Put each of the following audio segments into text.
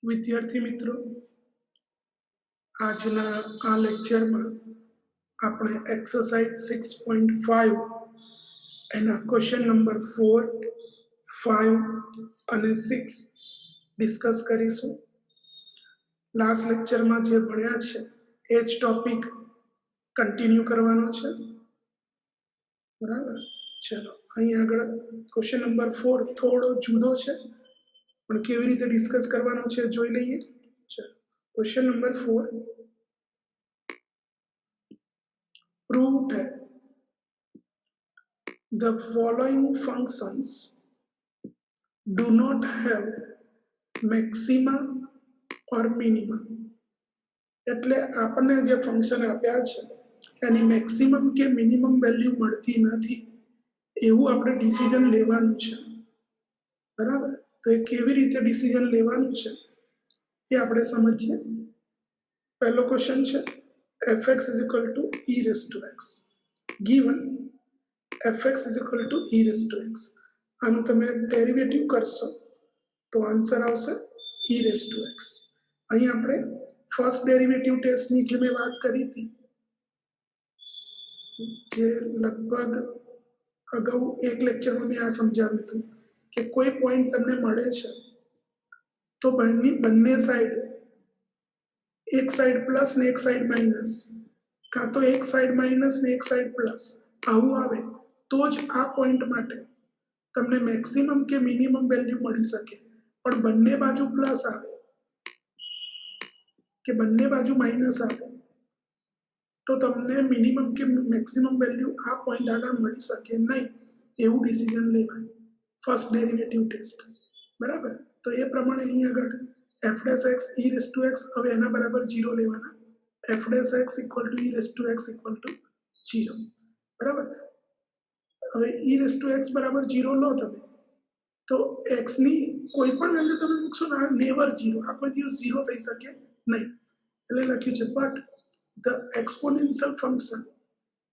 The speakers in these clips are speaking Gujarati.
विद्यार्थी मित्रों, आजना आ लेक्चर में આપણે एक्सरसाइज 6.5 એના ક્વેશ્ચન નંબર 4, 5 અને 6 ડિસ્કસ કરીશું। લાસ્ટ લેક્ચરમાં જે ભણ્યા છે એ જ ટોપિક કન્ટિન્યુ કરવાનો છે, બરાબર? ચલો, અહીં આગળ ક્વેશ્ચન નંબર 4 થોડો જુદો છે, પણ કેવી રીતે ડિસ્કસ કરવાનો છે જોઈ લઈએ। ચલો, question number 4 prove that the following functions do not have maxima or minima। એટલે આપણને જે ફંક્શન આપ્યા છે એની મેક્સિમમ કે મિનિમમ વેલ્યુ મળતી નથી એવું આપણે ડિસિઝન લેવાનું છે, બરાબર? તો એ કેવી રીતે ડિસિઝન લેવાનું છે એ આપણે સમજીએ। પહેલો ક્વેશ્ચન છે fx is equal to e raised to x, given fx is equal to e raised to x। આનું તમે ડેરિવેટિવ કરશો તો આન્સર આવશે e raised to x। અહીં આપણે ફર્સ્ટ ડેરિવેટિવ ટેસ્ટની જે મેં વાત કરી હતી, જે લગભગ અગાઉ એક લેક્ચરમાં મેં આ સમજાવ્યું હતું કે કોઈ પોઈન્ટ તમને મળે છે તો બંને સાઈડ, એક સાઈડ પ્લસ ને એક સાઈડ માઇનસ, કાં તો એક સાઈડ માઇનસ ને એક સાઈડ પ્લસ, આવું આવે તો જ આ પોઈન્ટ માટે તમને મેક્સિમમ કે મિનિમમ વેલ્યુ મળી શકે। પણ બંને બાજુ પ્લસ આવે કે બંને બાજુ માઇનસ આવે તો તમને મિનિમમ કે મેક્સિમમ વેલ્યુ આ પોઈન્ટ આગળ મળી શકે નહીં એવું ડિસિઝન લેવાય ફર્સ્ટ ડેરિવેટિવ ટેસ્ટ, બરાબર? તો એ પ્રમાણે અહીં આગળ f dash x e raised to x હવે એના બરાબર 0 લેવાના, f dash x equal to e raised to x equal to 0, બરાબર? હવે e raised to x બરાબર 0 લો તમે તો x ની કોઈ પણ વેલ્યુ તમે મૂકશો ને નેવર 0, આ કોઈ દિવસ 0 થઈ શકે નહીં। એટલે લખ્યું છે but the exponential function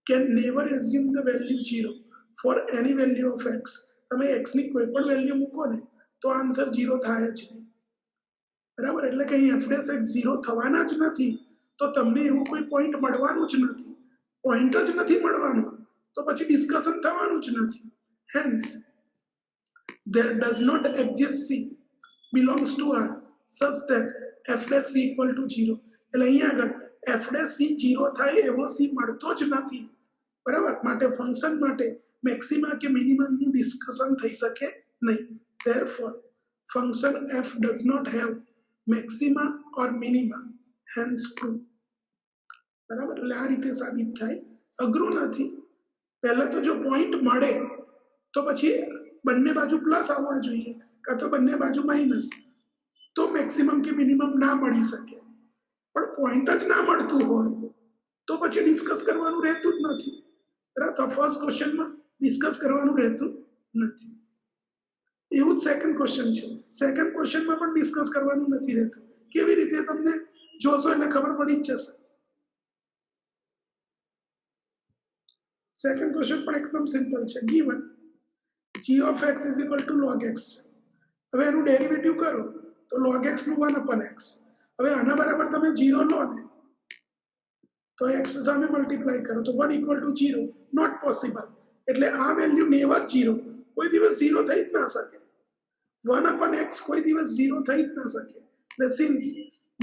can never assume the value 0 for any value of x। તમે x ની કોઈ પણ વેલ્યુ મૂકો ને તો આન્સર 0 થાય જ નહીં, બરાબર? એટલે કે અહીં f dash x 0 થવાના જ નથી તો તમને એવું કોઈ પોઈન્ટ મળવાનું જ નથી, પોઈન્ટ જ નથી મળવાનું તો પછી ડિસ્કશન થવાનું જ નથી। Hence there does not exist c belongs to r such that f dash c equal to 0। એટલે અહીં આગળ f dash c 0 થાય એવો c મળતો જ નથી, બરાબર? માટે ફંક્શન માટે મેક્સિમા કે મિનિમમનું ડિસ્કશન થઈ શકે નહીં। Therefore function f does not have maxima or minima, hence true, બરાબર? એટલે આ રીતે સાબિત થાય, અઘરું નથી। પહેલા તો જો પોઈન્ટ મળે તો પછી બંને બાજુ પ્લસ આવવા જોઈએ કાં તો બંને બાજુ માઇનસ, તો મેક્સિમમ કે મિનિમમ ના મળી શકે। પણ પોઈન્ટ જ ના મળતું હોય તો પછી ડિસ્કસ કરવાનું રહેતું જ નથી, બરાબર? તો ફર્સ્ટ ક્વેશ્ચનમાં ડિસ્કસ કરવાનું રહેતું નથી। એવું જ સેકન્ડ ક્વેશ્ચન છે, સેકન્ડ ક્વેશ્ચનમાં પણ ડિસ્કસ કરવાનું નથી રહેતું। કેવી રીતે તમને જોશો એટલે ખબર પડી જ જશે। સેકન્ડ ક્વેશ્ચન પણ એકદમ સિમ્પલ છે, given g of x is equal to log x। હવે એનું ડેરિવેટિવ કરો તો log x નું 1/x। હવે આના બરાબર તમે 0 લો ને તો x સામે મલ્ટીપ્લાય કરો તો 1 equal to 0 નોટ પોસિબલ। એટલે આ વેલ્યુ નેવર 0, કોઈ દિવસ 0 થઈ જ ના શકે। 1/x કોઈ દિવસ 0 થઈ જ ના શકે। એટલે since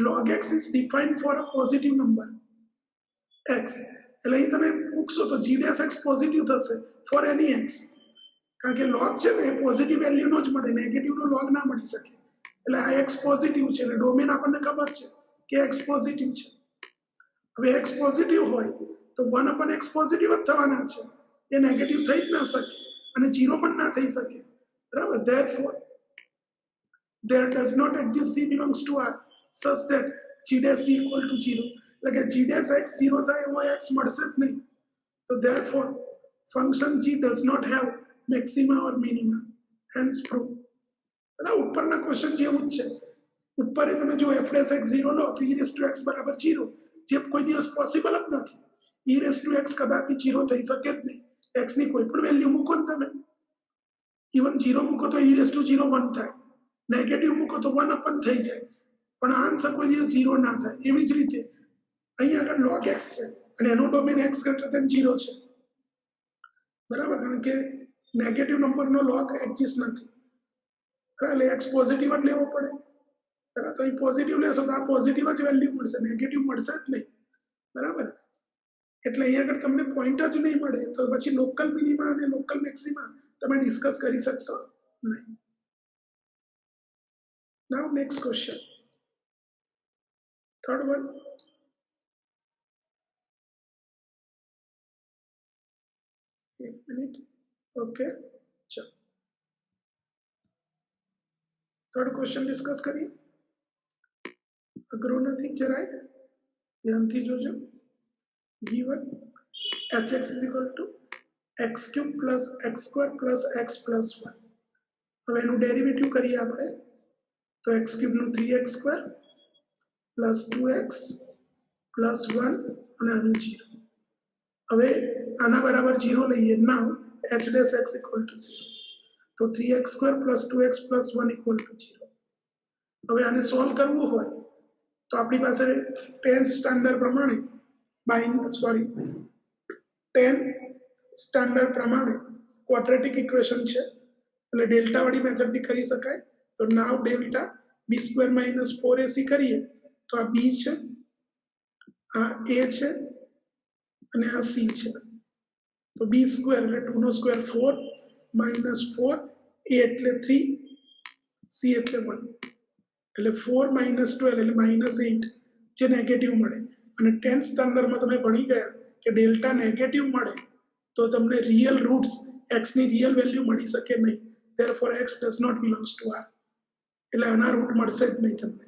log x is defined for a positive number x, એટલે અહીં તમે મૂકશો તો g dash x પોઝિટિવ થશે ફોર એની x, કારણ કે log છે ને એ પોઝિટિવ વેલ્યુનો જ મળે, નેગેટિવનો log ના મળી શકે। એટલે આ x પોઝિટિવ છે એટલે ડોમેન આપણને ખબર છે કે x પોઝિટિવ છે। હવે x પોઝિટિવ હોય તો 1/x પોઝિટિવ જ થવાના છે, એ નેગેટિવ થઈ જ ના શકે અને 0 પણ ના થઈ શકે, બરાબર? Therefore there does not exist c belongs to r such that g dash c equal to 0। એટલે કે g dash x 0 થાય એવો x મળશે જ નહીં, તો therefore function g does not have maxima or minima, hence proof। બરાબર? ઉપરના ક્વેશ્ચન જેવું જ છે, ઉપર તમે જો f dash x 0 લો તો e raised to x બરાબર 0, જે કોઈ દિવસ પોસિબલ જ નથી। e raised to x કદાપી 0 થઈ શકે જ નહીં, x ની કોઈ પણ વેલ્યુ મૂકો ને તમે, ઇવન 0 મૂકો તો e raised to 0 1 થાય, નેગેટિવ મૂકો તો 1 થઈ જાય, પણ આ આન્સર કોઈ દિવસ 0 ના થાય. એવી જ રીતે અહીંયા આગળ log x છે અને એનો ડોમેન x ગ્રેટર ધેન 0 છે, બરાબર, કારણ કે નેગેટિવ નંબરનો log એક્ઝિસ્ટ નથી, એટલે x પોઝિટિવ જ લેવો પડે, બરાબર. તો અહીં પોઝિટિવ લેશો તો આ પોઝિટિવ જ વેલ્યુ મળશે, નેગેટિવ મળશે જ નહીં, બરાબર. એટલે અહીંયા આગળ તમને પોઈન્ટ જ નહીં મળે, તો પછી લોકલ મિનિમા અને લોકલ મેક્સિમા તમે ડિસ્કસ કરી શકશો નહીં. નાઉ નેક્સ્ટ ક્વેશ્ચન, થર્ડ વન. એક મિનિટ, ઓકે, ચલો થર્ડ ક્વેશ્ચન ડિસ્કસ કરીએ. અઘરો નથી, જરાય ધ્યાનથી જોજો. given hx is equal to x cube plus x square plus x plus 1. હવે એનું ડેરિવેટિવ કરીએ આપણે, તો x cube નું 3x square plus 2x plus 1 અને આનું 0. હવે આના બરાબર 0 લઈએ. નાઉ h dash x equal to 0, તો 3x square plus 2x plus 1 equal to 0. હવે આને સોલ્વ કરવું હોય તો આપણી પાસે 10th સ્ટાન્ડર્ડ પ્રમાણે 10th સ્ટાન્ડર્ડ પ્રમાણે ક્વોડ્રેટિક ઇક્વેશન છે, એટલે ડેલ્ટા વાળી મેથડથી કરી શકાય. તો now delta b square minus 4ac કરીએ તો આ b છે, આ a છે અને આ c છે. તો b સ્ક્વેર એટલે 2 નો સ્ક્વેર 4 માઇનસ 4, a એટલે 3, c એટલે 1, એટલે 4 માઇનસ 12 એટલે માઇનસ 8 જે નેગેટિવ મળે. અને 10th સ્ટાન્ડર્ડમાં તમે ભણી ગયા કે ડેલ્ટા નેગેટિવ મળે તો તમને રિયલ રૂટ્સ x ની રિયલ વેલ્યુ મળી શકે નહીં. Therefore x does not belongs to r, એટલે આના રૂટ મળશે જ નહીં તમને,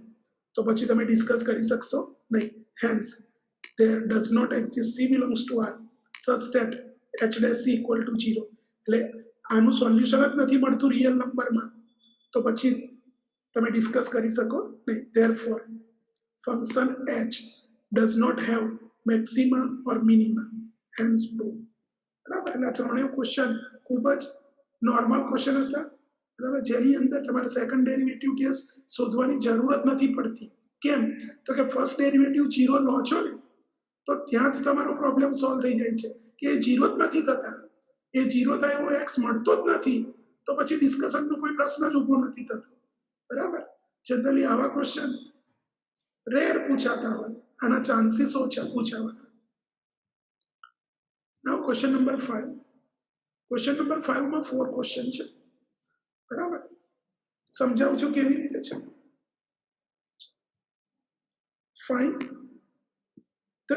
તો પછી તમે ડિસ્કસ કરી શકશો નહીં. Hence there does not exist c belongs to r such that h dash c equal to 0. એટલે આનું સોલ્યુશન જ નથી મળતું રિયલ નંબરમાં, તો પછી તમે ડિસ્કસ કરી શકો નહીં. Therefore function h does not have maxima or minima, hence proof. બરાબર. એટલે આ ત્રણેય ક્વેશ્ચન ખૂબ જ નોર્મલ ક્વેશ્ચન હતા, બરાબર, જેની અંદર તમારે સેકન્ડ ડેરિવેટિવ કેસ શોધવાની જરૂરત નથી પડતી. કેમ? તો કે ફર્સ્ટ ડેરિવેટિવ 0 લો છો ને તો ત્યાં જ તમારો પ્રોબ્લેમ સોલ્વ થઈ જાય છે કે એ 0 જ નથી થતા, એ 0 થાય એવો x મળતો જ નથી, તો પછી ડિસ્કશનનો કોઈ પ્રશ્ન જ ઊભો નથી થતો, બરાબર. જનરલી આવા ક્વેશ્ચન રેર પૂછાતા હોય, આના ચાન્સીસ ઓછા પૂછાવાના. નાઉ ક્વેશ્ચન નંબર 5. ક્વેશ્ચન નંબર 5 માં 4 ક્વેશ્ચન છે, બરાબર. સમજાવું છું કેવી રીતે છે. Find the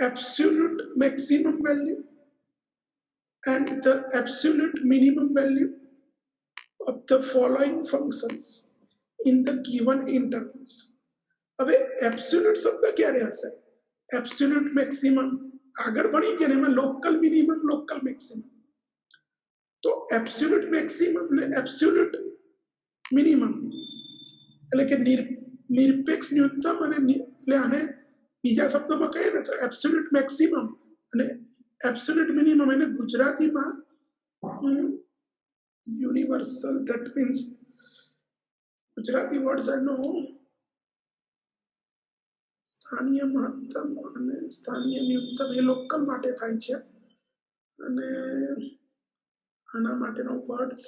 absolute maximum value and the absolute minimum value of the following functions in the given intervals. હવે એબ્સોલ્યુટ શબ્દ ક્યારે હશે? એબ્સોલ્યુટ મેક્સિમમ આગળ ભણી ગયા ને એમાં લોકલ મિનિમમ લોકલ મેક્સિમમ. તો એબ્સોલ્યુટ મેક્સિમમ ને એબ્સોલ્યુટ મિનિમમ એટલે કે નિરપેક્ષ ન્યૂનતમ અને એટલે આને બીજા શબ્દોમાં કહીએ ને તો એબ્સોલ્યુટ મેક્સિમમ અને એબ્સોલ્યુટ મિનિમમ, એને ગુજરાતીમાં universal, that means Gujarati words એનો સ્થાનીય મહત્તમ અને સ્થાનીય ન્યૂનતમ એ લોકલ માટે થાય છે, અને આના માટેનો words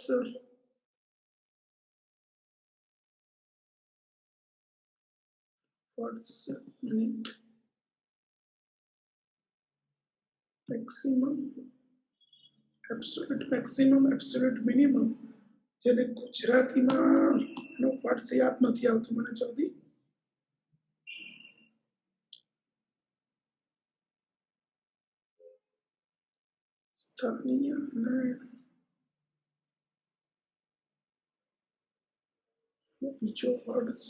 minute maximum, absolute maximum, absolute minimum, જેને ગુજરાતીમાં એનો વર્ડ્સ યાદ નથી આવતું મને જલ્દી. સ્થાનીય અને બીજો વર્ડ્સ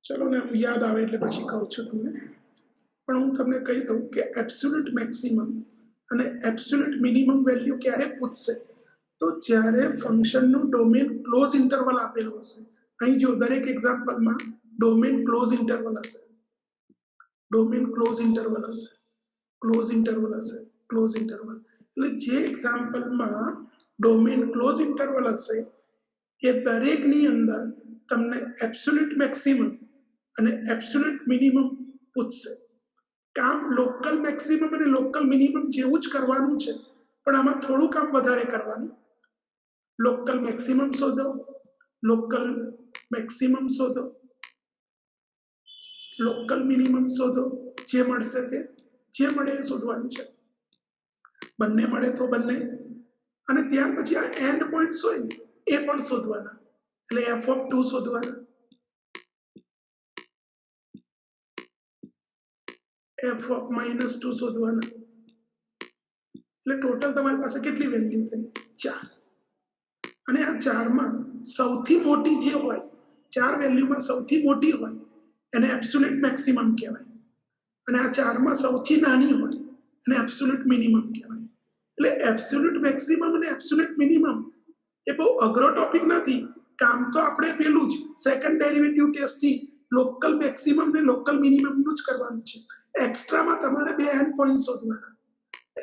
ચલો ને હું યાદ આવે એટલે પછી કહું છું તમને. પણ હું તમને કહી દઉં કે એબ્સોલ્યુટ મેક્સિમમ અને એબ્સોલ્યુટ મિનિમમ વેલ્યુ ક્યારે પૂછશે? તો જ્યારે ફંક્શનનું ડોમેન ક્લોઝ ઇન્ટરવલ આપેલું હશે. અહીં જો દરેક એક્ઝામ્પલમાં ડોમેન ક્લોઝ ઇન્ટરવલ હશે, ડોમેન ક્લોઝ ઇન્ટરવલ હશે. ક્લોઝ ઇન્ટરવલ હશે, ક્લોઝ ઇન્ટરવલ એટલે જે એક્ઝામ્પલમાં ડોમેન ક્લોઝ ઇન્ટરવલ હશે એ દરેકની અંદર તમને એબ્સોલ્યુટ મેક્સિમમ અને એબ્સોલ્યુટ મિનિમમ પૂછશે. કામ લોકલ મેક્સિમમ અને લોકલ મિનિમમ જેવું જ કરવાનું છે, પણ આમાં થોડું કામ વધારે કરવાનું. લોકલ મેક્સિમમ શોધો, લોકલ મેક્સિમમ શોધો, લોકલ મિનિમમ શોધો, જે મળશે તે, જે મળે એ શોધવાનું છે. બંને મળે તો બંને, અને ત્યાર પછી આ એન્ડ પોઈન્ટ્સ હોય ને એ પણ શોધવાના. એટલે f(2) શોધવાના, f(-2) શોધવાના. એટલે ટોટલ તમારી પાસે કેટલી વેલ્યુ થઈ? 4. અને આ 4માં સૌથી મોટી જે હોય, 4 વેલ્યુમાં સૌથી મોટી હોય એને એબ્સોલ્યુટ મેક્સિમમ કહેવાય, અને આ 4માં સૌથી નાની હોય એને એબ્સોલ્યુટ મિનિમમ કહેવાય. એટલે એબ્સોલ્યુટ મેક્સિમમ અને એબ્સોલ્યુટ મિનિમમ એ બહુ અઘરો ટોપિક નથી. કામ તો આપણે પેલું જ સેકન્ડ ડેરિવેટિવ ટેસ્ટથી લોકલ મેક્સિમમ ને લોકલ મિનિમમનું જ કરવાનું છે. એક્સ્ટ્રામાં તમારે 2 એન્ડ પોઈન્ટ શોધવાના,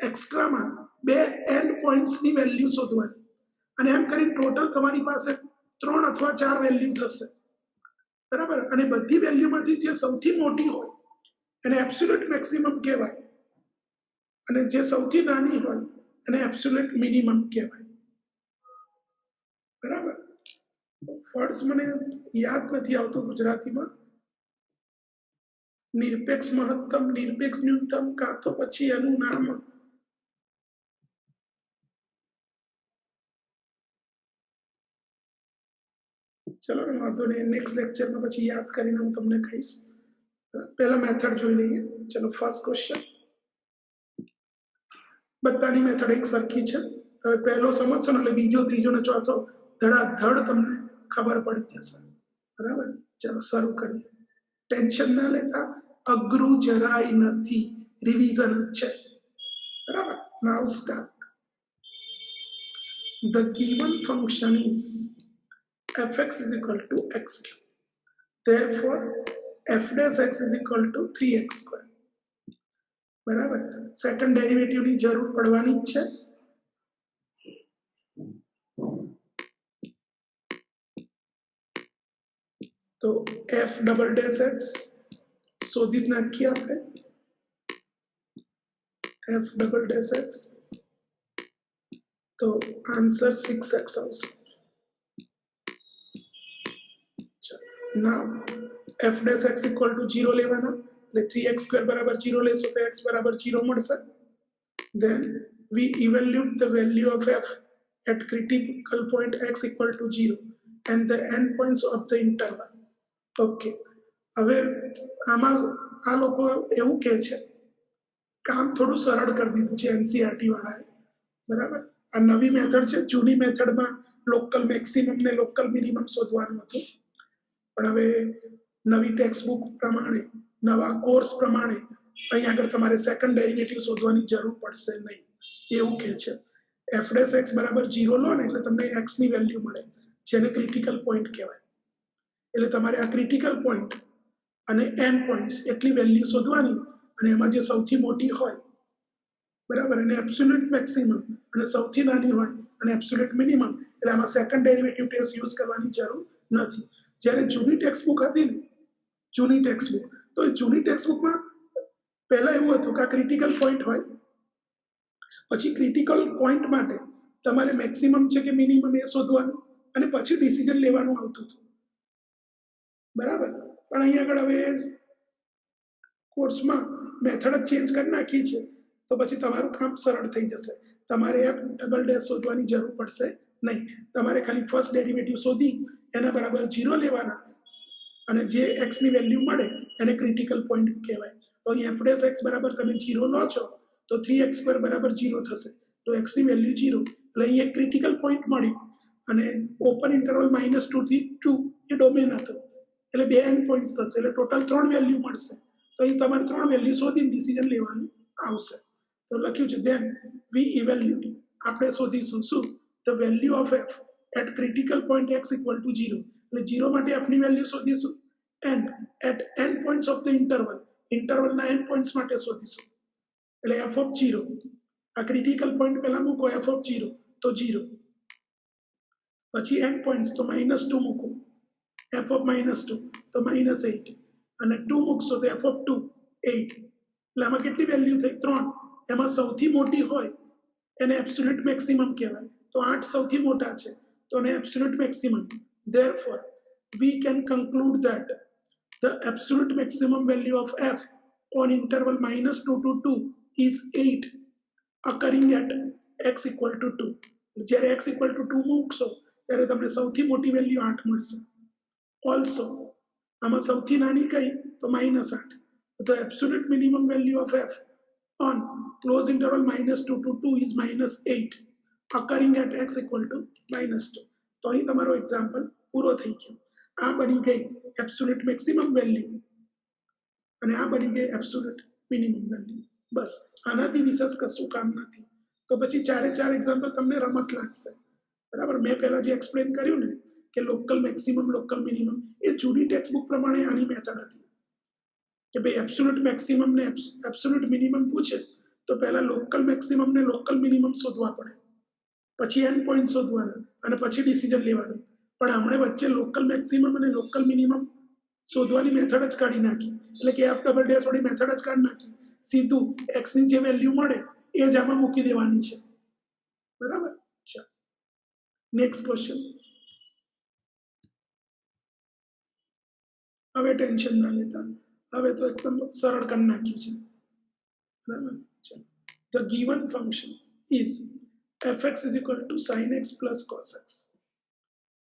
એક્સ્ટ્રામાં 2 એન્ડ પોઈન્ટ્સની વેલ્યુ શોધવાની, અને એમ કરીને ટોટલ તમારી પાસે 3 અથવા 4 વેલ્યુ થશે, બરાબર. અને બધી વેલ્યુમાંથી જે સૌથી મોટી હોય એને એબ્સોલ્યુટ મેક્સિમમ કહેવાય, અને જે સૌથી નાની હોય એને એબ્સોલ્યુટ મિનિમમ કહેવાય, બરાબર. ફર્સ્ટ મને યાદ નથી આવતું ગુજરાતીમાં. નિરપેક્ષ મહત્તમ, નિરપેક્ષ ન્યૂનતમ, કાં તો પછી એનું નામ ચલો ને વાંધો નહીં, નેક્સ્ટ લેક્ચરમાં પછી યાદ કરીને હું તમને કહીશ. પહેલા મેથડ જોઈ લઈએ. ચલો ફર્સ્ટ ક્વેશ્ચન. બધાની મેથડ એક સરખી છે. હવે પહેલો સમજશો ને એટલે બીજો, ત્રીજો ને ચોથો ધડાધડ તમને ખબર પડી જશે, બરાબર. ચલો શરૂ કરીએ. ટેન્શન ના લેતા, અઘરું જરાય નથી, રિવિઝન જ છે, બરાબર. નાઉ start. The given function is fx is equal to x cube. Therefore, f dash x is equal to 3x square. બરાબર. સેકન્ડ ડેરિવેટિવની જરૂર પડવાની જ છે. તો f ડબલ ડેશ x શોધી જ નાખીએ આપણે. f ડબલ ડેશ x, તો આન્સર 6x આવશે. નાઉ f dash x equal to 0 લેવાના, એટલે 3x square બરાબર 0 લેશો તો x બરાબર 0 મળશે. Then we evaluate the value of f at critical point x equal to 0 and the end points of the interval. Okay, હવે આમાં આ લોકો એવું કહે છે, કામ થોડું સરળ કરી દીધું છે એનસીઆરટી વાળાએ, બરાબર. આ નવી મેથડ છે. જૂની મેથડમાં લોકલ મેક્સિમમ ને લોકલ મિનિમમ શોધવાનું હતું, પણ હવે નવી ટેક્સ્ટ બુક પ્રમાણે, નવા કોર્સ પ્રમાણે અહીં આગળ તમારે સેકન્ડ ડેરિવેટિવ શોધવાની જરૂર પડશે નહીં, એવું કહે છે. એફ ડેશ એક્સ બરાબર 0 લો ને એટલે તમને એક્સની વેલ્યુ મળે, જેને ક્રિટિકલ પોઈન્ટ કહેવાય. એટલે તમારે આ ક્રિટિકલ પોઈન્ટ અને એન્ડ પોઈન્ટ્સ એટલી વેલ્યુ શોધવાની, અને એમાં જે સૌથી મોટી હોય, બરાબર, એને એબ્સોલ્યુટ મેક્સિમમ, અને સૌથી નાની હોય અને એબ્સોલ્યુટ મિનિમમ. એટલે આમાં સેકન્ડ ડેરિવેટિવ ટેસ્ટ યુઝ કરવાની જરૂર નથી. જ્યારે જૂની ટેક્સ્ટ બુક હતી ને, જૂની ટેક્સ્ટ બુક, તો એ જૂની ટેક્સ્ટ બુકમાં પહેલા એવું હતું કે આ ક્રિટિકલ પોઈન્ટ હોય, પછી ક્રિટિકલ પોઈન્ટ માટે તમારે મેક્સિમમ છે કે મિનિમમ એ શોધવાનું, અને પછી ડિસિઝન લેવાનું આવતું હતું, બરાબર. પણ અહીંયા આગળ હવે કોર્સમાં મેથડ જ ચેન્જ કરી નાખી છે, તો પછી તમારું કામ સરળ થઈ જશે. તમારે એફ ડબલ ડેશ શોધવાની જરૂર પડશે નહીં. તમારે ખાલી ફર્સ્ટ ડેરિવેટિવ શોધી એના બરાબર 0 લેવાના, અને જે એક્સની વેલ્યુ મળે એને ક્રિટિકલ પોઈન્ટ કહેવાય. તો અહીં એફ ડેશ એક્સ બરાબર તમે 0 લો છો તો 3x સ્ક્વેર બરાબર 0 થશે, તો એક્સની વેલ્યુ 0. એટલે અહીં એક ક્રિટિકલ પોઈન્ટ મળ્યું, અને ઓપન ઇન્ટરવલ -2 થી 2 એ ડોમેન હતો, એટલે 2 એન્ડ પોઈન્ટ્સ થશે, એટલે ટોટલ 3 વેલ્યુ મળશે. તો અહીં તમારે 3 વેલ્યુ શોધીને ડિસિઝન લેવાનું આવશે. તો લખ્યું છે ધેન વી ઇવેલ્યુએટ, આપણે શોધીશું શું? The value of F at critical point x equal to 0. એટલે 0 માટે એફની વેલ્યુ શોધીશું, and at end points of the interval, ઇન્ટરવલના એન્ડ પોઈન્ટ્સ માટે શોધીશું. એટલે f of 0 આ ક્રિટિકલ પોઈન્ટ પહેલા મૂકો f of 0 તો 0 પછી એન્ડ પોઈન્ટ્સ તો -2 મૂકો f of -2 તો -8 અને 2 મૂકશો તો f of 2 8 એટલે આમાં કેટલી વેલ્યુ થઈ 3 એમાં સૌથી મોટી હોય એને એબ્સોલ્યુટ મેક્સિમમ કહેવાય તો 8 સૌથી મોટા છે તો એને absolute maximum therefore we can conclude that the absolute maximum value of f on interval -2 to 2 is 8 occurring at x equal to 2 જ્યારે x equal to 2 મૂકશો ત્યારે તમને સૌથી મોટી વેલ્યુ 8 મળશે also આમાં સૌથી નાની કઈ તો -8 the absolute minimum value of f on close interval -2 to 2 is -8 occurring at x equal to -2 તો અહીં તમારો એક્ઝામ્પલ પૂરો થઈ ગયો આ બની ગઈ એબ્સોલ્યુટ મેક્સિમમ વેલ્યુ અને આ બની ગઈ એબ્સોલ્યુટ મિનિમમ વેલ્યુ બસ આનાથી વિશેષ કશું કામ નથી તો પછી ચારે ચાર એક્ઝામ્પલ તમને રમત લાગશે બરાબર મેં પહેલા જે એક્સપ્લેન કર્યું ને કે લોકલ મેક્સિમમ લોકલ મિનિમમ એ જૂની ટેક્સ્ટબુક પ્રમાણે આની મેથડ હતી કે ભાઈ એબ્સોલ્યુટ મેક્સિમમ ને એબ્સોલ્યુટ મિનિમમ પૂછે તો પહેલા લોકલ મેક્સિમમ ને લોકલ મિનિમમ શોધવા પડે પછી એન્ડ પોઈન્ટ શોધવાના અને પછી ડિસિઝન લેવાનું પણ આપણે વચ્ચે લોકલ મેક્સિમમ અને લોકલ મિનિમમ શોધવાની મેથડ જ કાઢી નાખી એટલે કે f ડબલ ડેશ વાળી મેથડ જ કાઢી નાખી સીધું x ની જે વેલ્યુ મળે એ જ આમાં મૂકી દેવાની છે બરાબર ચાલો નેક્સ્ટ ક્વેશ્ચન હવે ટેન્શન ના લેતા હવે તો એકદમ સરળ કરી નાખ્યું છે બરાબર ચાલો the given function is fx is equal to sin x plus cos x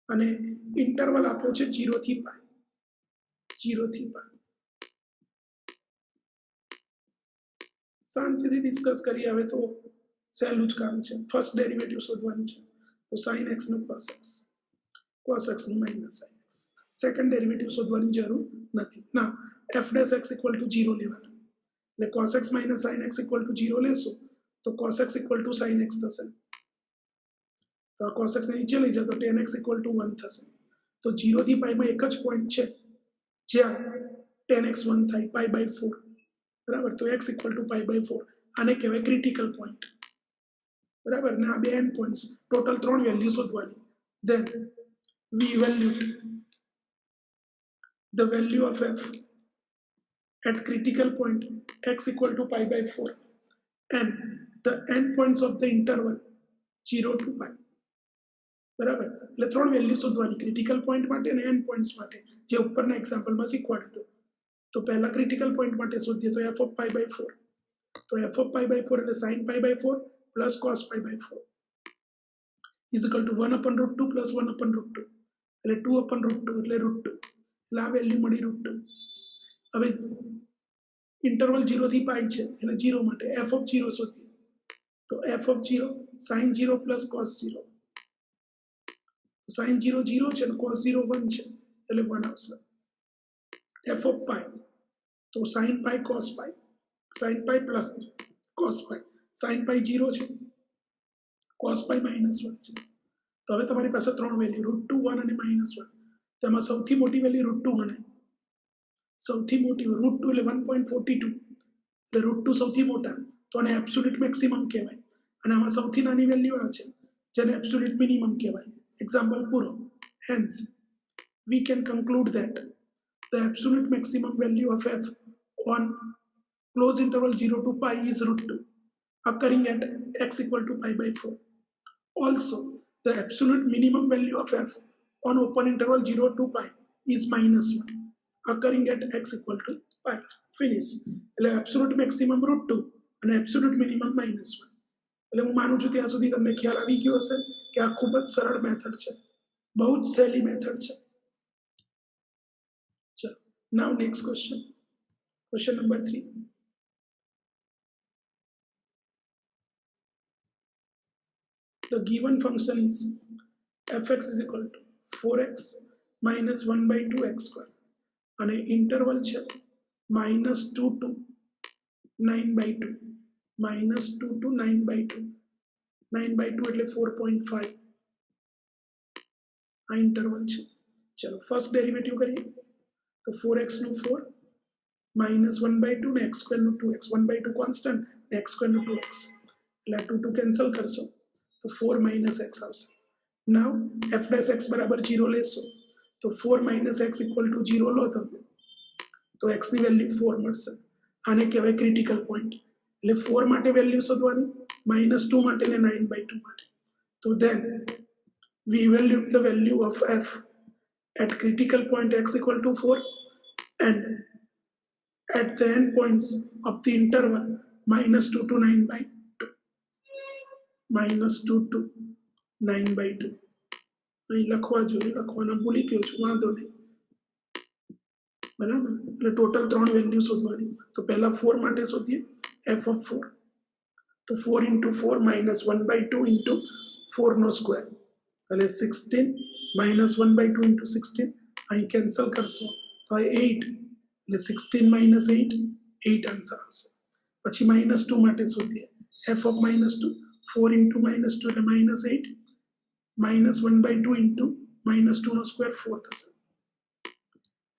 અને ઇન્ટરવલ આપ્યો છે 0 થી π 0 થી π શાંતિથી ડિસ્કસ કરી હવે તો સહેલું જ કામ છે ફર્સ્ટ ડેરિવેટિવ શોધવાનું છે તો sin x નું cos x નું sin x સેકન્ડ ડેરિવેટિવ શોધવાની જરૂર નથી ના f dash x equal to 0 લેવાનું એટલે cos x minus sin x equal to 0 લેશો તો cos x equal to sin x થશે તો આ cos x ને નીચે લઈ જાઓ તો tan x equal to 1 થશે તો 0 થી π માં એક જ પોઈન્ટ છે જ્યાં tan x 1 થાય π/4 બરાબર તો x equal to π/4 આને કહેવાય ક્રિટિકલ પોઈન્ટ બરાબર ને આ બે એન્ડ પોઈન્ટ્સ ટોટલ 3 વેલ્યુ શોધવાની then we evaluate the value of f at critical point x equal to π/4 and the end points of the interval 0 to π બરાબર એટલે 3 વેલ્યુ શોધવાની ક્રિટિકલ પોઈન્ટ માટે અને એન્ડ પોઈન્ટ્સ માટે જે ઉપરના એક્ઝામ્પલમાં શીખવાડ્યું હતું તો પહેલા ક્રિટિકલ પોઈન્ટ માટે શોધીએ તો f of π/4 તો f of π/4 એટલે sin π/4 plus cos π/4 is equal to 1/√2 plus 1/√2 એટલે 2/√2 એટલે √2 એટલે આ વેલ્યુ મળી √2 હવે ઇન્ટરવલ 0 થી π છે એટલે 0 માટે f of 0 શોધીએ તો f of 0 sin 0 plus cos 0 sin 0 0 છે અને cos 0 1 છે એટલે 1 આવશે f of π તો sin π cos π sin π plus cos π sin π 0 છે cos π -1 છે તો હવે તમારી પાસે 3 વેલ્યુ √2 1 અને -1 તેમાં સૌથી મોટી વેલ્યુ √2 ગણાય સૌથી મોટી √2 એટલે 1.42 એટલે √2 સૌથી મોટા તો આને એબ્સોલ્યુટ મેક્સિમમ કહેવાય અને આમાં સૌથી નાની વેલ્યુ આ છે જેને એબ્સોલ્યુટ મિનિમમ કહેવાય એક્ઝામ્પલ પૂરો hence we can conclude that the absolute maximum value of f on close interval 0 to π is √2 occurring at x equal to π/4 also the absolute minimum value of f on open interval 0 to π is -1 occurring at x equal to π finish એટલે absolute maximum √2 અને absolute minimum -1 એટલે હું માનું છું ત્યાં સુધી તમને ખ્યાલ આવી ગયો હશે કે આ ખૂબ જ સરળ મેથડ છે બહુ જ સહેલી મેથડ છે ચલો now next question number 3 the given function is fx is equal to 4x minus 1/2 x square અને ઇન્ટરવલ છે -2 to 9/2 -2 to 9/2 9/2 એટલે 4.5 આ ઇન્ટરવલ છે ચલો ફર્સ્ટ ડેરિવેટિવ કરીએ તો 4x નું 4 -1/2 ને x સ્ક્વેર નું 2x 1/2 કોન્સ્ટન્ટ x સ્ક્વેર નું 2x એટલે 2 કેન્સલ કરશો તો 4 માઇનસ x આવશે. નાવ f ડેશ x બરાબર 0 લેશો તો 4 માઇનસ x ઇક્વલ ટુ 0 લો તમે તો x ની વેલ્યુ 4 મળશે. આને કહેવાય ક્રિટિકલ પોઈન્ટ. એટલે 4 માટે વેલ્યુ શોધવાની, -2 માટે ને 9/2 માટે. તો then we evaluate the value of f at critical point x equal to 4 and at the end points of the interval -2 to 9/2. -2 to 9/2. અહીં લખવા જોઈએ, લખવાના ભૂલી ગયો છું, વાંધો નહીં. બરાબર. એટલે ટોટલ 3 વેલ્યુ શોધવાની. તો પહેલા 4 માટે શોધીએ f of 4. તો 4 into 4 minus 1/2 into 4 નો સ્ક્વેર એટલે 16 minus 1/2 into 16 અહીં કેન્સલ કરશો તો આ 8 એટલે 16 minus 8 8 આન્સર આવશે. પછી -2 માટે શોધીએ f of -2 4 into -2 એટલે -8 minus 1/2 into -2 નો સ્ક્વેર 4 થશે.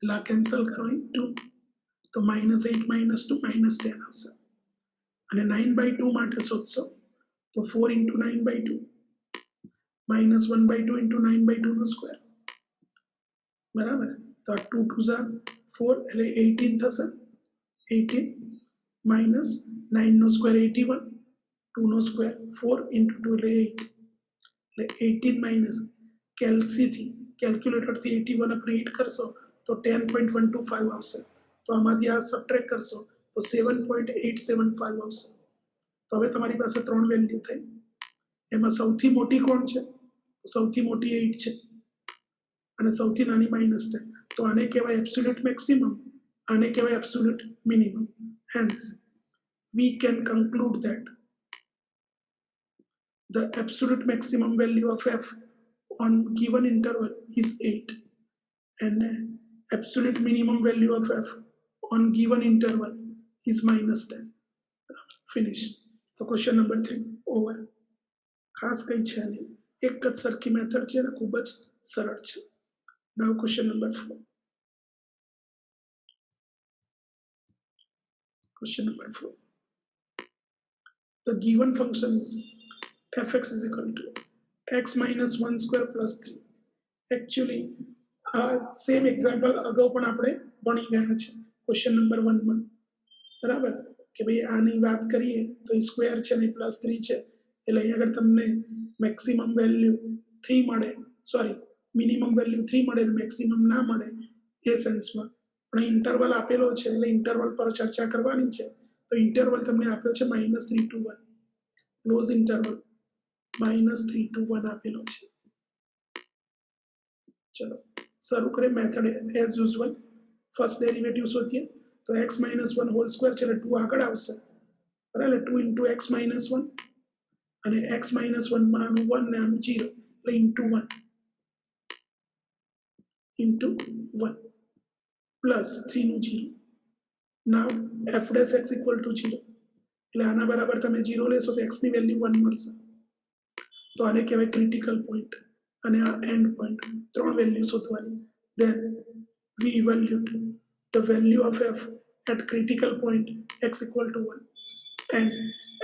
એટલે આ કેન્સલ કરો અહીં 2 તો -8 -2 -10 આવશે. અને 9/2 માટે શોધશો તો 4 into 9/2 minus 1/2 into 9/2 નો સ્ક્વેર બરાબર. તો આ 2 2 ઝા 4 એટલે 18 થશે. 18 minus 9 નો સ્ક્વેર 81 2 નો સ્ક્વેર 4 into 2 એટલે 8 એટલે 18 minus કેલ્ક્યુલેટરથી 81 આપણે 8 કરશો તો 10.125 આવશે. તો આમાંથી આ સબટ્રેક્ટ કરશો તો 7.875 આવશે. તો હવે તમારી પાસે 3 વેલ્યુ થઈ. એમાં સૌથી મોટી કોણ છે? સૌથી મોટી 8 છે અને સૌથી નાની -10. તો આને કહેવાય એબ્સોલ્યુટ મેક્સિમમ, આને કહેવાય absolute minimum. Hence we can conclude that the absolute maximum value of f on given interval is 8 and absolute minimum value of f on given interval is -10. Finish. તો ક્વેશ્ચન નંબર 3 ઓવર. ખાસ કઈ છે નહીં, એક જ સરખી મેથડ છે અને ખૂબ જ સરળ છે. નાવ question number 4. Question number 4. The given function is fx is equal to x minus 1 square plus 3. Actually, same example અગાઉ પણ આપણે ભણી ગયા છે ક્વેશ્ચન નંબર 1 માં. બરાબર કે ભાઈ આની વાત કરીએ તો એ સ્ક્વેર છે ને +3 છે એટલે અહીં આગળ તમને મેક્સિમમ વેલ્યુ 3 મળે, સોરી મિનિમમ વેલ્યુ 3 મળે ને મેક્સિમમ ના મળે એ સેન્સમાં. પણ ઇન્ટરવલ આપેલો છે એટલે ઇન્ટરવલ પર ચર્ચા કરવાની છે. તો ઇન્ટરવલ તમને આપ્યો છે -3 to 1, ક્લોઝ ઇન્ટરવલ -3 to 1 આપેલો છે. ચલો શરૂ કરીએ method as usual. First derivative શોધીએ તો x - 1 હોલ સ્ક્વેર છે એટલે 2 આગળ આવશે બરાબર. 2 into x - 1 અને x - 1 માં આનું 1 ને આનું 0 એટલે into 1 પ્લસ 3 નું 0. નાવ f dash x equal to 0 એટલે આના બરાબર તમે 0 લેશો તો x ની વેલ્યુ 1 મળશે. તો આને કહેવાય ક્રિટિકલ પોઈન્ટ અને આ એન્ડ પોઈન્ટ. 3 વેલ્યુ શોધવાની. then we evaluate the value of f at critical point x equal to 1 and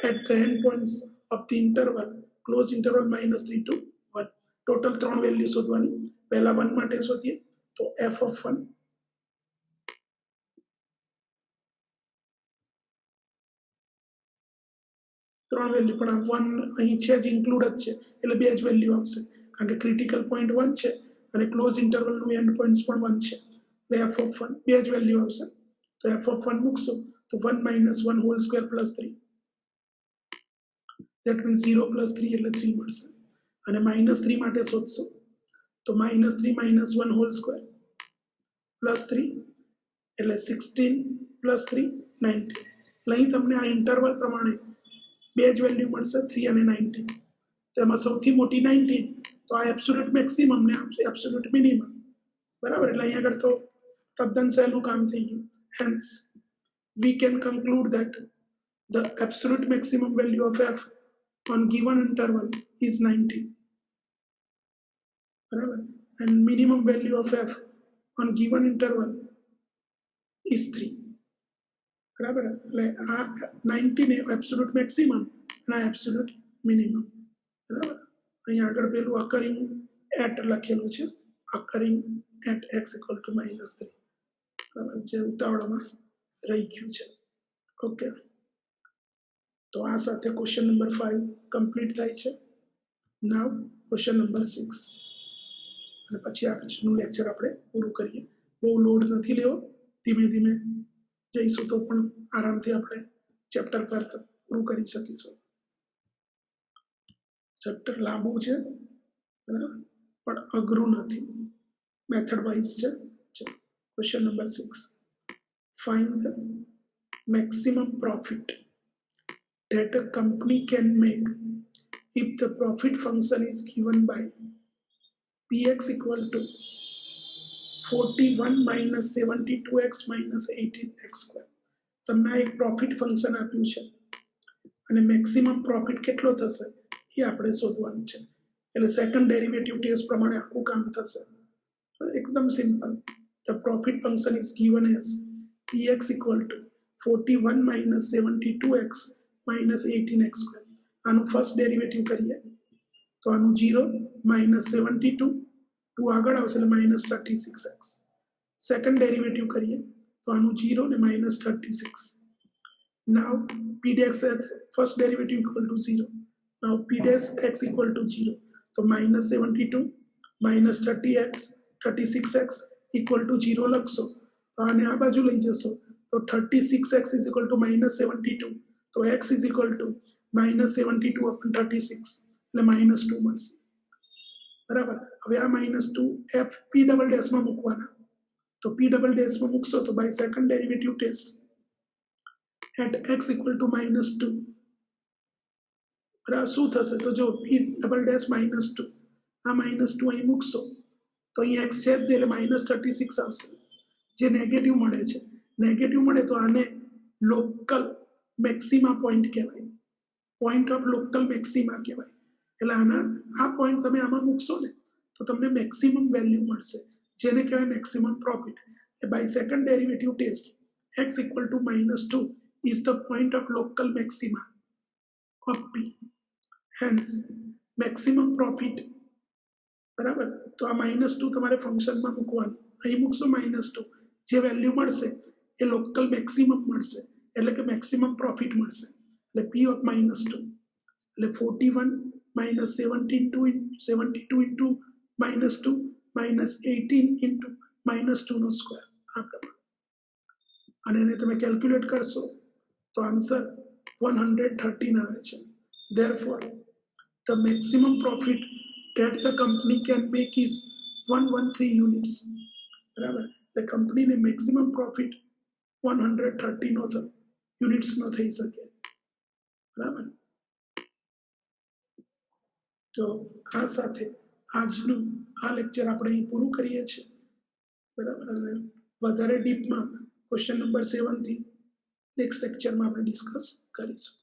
at the end points of the interval close interval -3 to 1. Total 3 value શોધવાની. પહેલા 1 માટે શોધીએ તો f of 1 3 વેલ્યુ પણ આ 1 અહીં છે જ ઇન્ક્લુડ જ છે એટલે બે જ વેલ્યુ આવશે કારણ કે ક્રિટિકલ પોઈન્ટ 1 છે અને ક્લોઝ ઇન્ટરવલનું એન્ડ પોઈન્ટ્સ પણ 1 છે એટલે f of 1 બે જ વેલ્યુ આવશે. તો f of 1 મૂકશો તો 1 - 1 whole square plus 3 that means 0 plus 3 એટલે 3 મળશે. અને -3 માટે શોધશો તો -3 - 1 હોલ સ્ક્વેર પ્લસ 3 એટલે 16 પ્લસ 3 19. એટલે અહીં તમને આ ઇન્ટરવલ પ્રમાણે બે જ વેલ્યુ મળશે 3 અને 19. તો એમાં સૌથી મોટી 19 તો આ એબ્સોલ્યુટ મેક્સિમમ ને એબ્સોલ્યુટ મિનિમમ બરાબર. એટલે અહીં આગળ તો તદ્દન સહેલું કામ થઈ ગયું. Hence we can conclude that the absolute maximum value of f on given interval is 19 બરાબર and minimum value of f on given interval is 3. બરાબર એટલે આ 19 એ એબ્સોલ્યુટ મેક્સિમમ અને આ એબ્સોલ્યુટ મિનિમમ બરાબર અહીંયા આગળ પેલું અકરિંગ એટ લખેલું છે અકરિંગ એટ x = -3 બરાબર જે ઉતાવળમાં રહી ગયું છે ઓકે તો આ સાથે ક્વેશ્ચન નંબર 5 કમ્પ્લીટ થાય છે નાવ ક્વેશ્ચન નંબર 6 અને પછી આજનું લેક્ચર આપણે પૂરું કરીએ બહુ લોડ નથી લેવો ધીમે ધીમે જઈશું તો પણ આરામથી આપણે ચેપ્ટર પર પૂરું કરી શકીશું ચેપ્ટર લાંબુ છે બરાબર પણ અઘરું નથી મેથડ વાઇઝ છે question number 6 find the maximum profit that a company can make if the profit function is given by px = 41 minus 72x minus 18x square તમને એક પ્રોફિટ ફંક્શન આપ્યું છે અને મેક્સિમમ પ્રોફિટ કેટલો થશે એ આપણે શોધવાનું છે એટલે સેકન્ડ ડેરિવેટિવ ટેસ્ટ પ્રમાણે આખું કામ થશે એકદમ simple the profit function is given as px = 41 minus 72x minus 18x square આનું ફર્સ્ટ ડેરિવેટિવ કરીએ તો આનું 0 minus 72 2 આગળ આવશે એટલે -36x સેકન્ડ ડેરિવેટિવ કરીએ તો આનું 0 ને -36 now p dash x first derivative equal to 0 now p dash x equal to 0 તો -72 -30x 36x equal to 0 લખશો તો આને આ બાજુ લઈ જશો તો 36x is equal to -72 તો x is equal to -72 upon 36 એટલે -2 મળશે બરાબર હવે આ -2 f p ડબલ ડેશમાં મૂકવાના તો p ડબલ ડેશમાં મૂકશો તો by second derivative test at x equal to -2 બરાબર શું થશે તો જો p ડબલ ડેશ -2 આ -2 અહીં મૂકશો તો અહીં x છે એટલે -36 આવશે જે નેગેટિવ મળે છે નેગેટિવ મળે તો આને લોકલ મેક્સિમા પોઈન્ટ કહેવાય પોઈન્ટ ઓફ લોકલ મેક્સિમા કહેવાય એટલે આના આ પોઈન્ટ તમે આમાં મૂકશો ને તો તમને મેક્સિમમ વેલ્યુ મળશે જેને કહેવાય maximum profit by second derivative test x equal to -2 is the point of local maxima of p hence maximum profit બરાબર તો આ -2 તમારે ફંક્શનમાં મૂકવાનું અહીં મૂકશો -2 જે વેલ્યુ મળશે એ લોકલ મેક્સિમમ મળશે એટલે કે મેક્સિમમ પ્રોફિટ મળશે એટલે p of -2 એટલે 41 minus 72 into -2 minus 18 into -2 નો સ્ક્વેર આ પ્રમાણે અને એને તમે કેલ્ક્યુલેટ કરશો તો આન્સર 113 આવે છે therefore the maximum profit that the company can make is 113 units બરાબર એટલે કંપનીને મેક્સિમમ પ્રોફિટ 113 યુનિટ્સનો થઈ શકે બરાબર તો આ સાથે આજનું આ લેક્ચર આપણે અહીં પૂરું કરીએ છીએ બરાબર અને વધારે ડીપમાં ક્વેશ્ચન નંબર 7 થી નેક્સ્ટ લેક્ચરમાં આપણે ડિસ્કસ કરીશું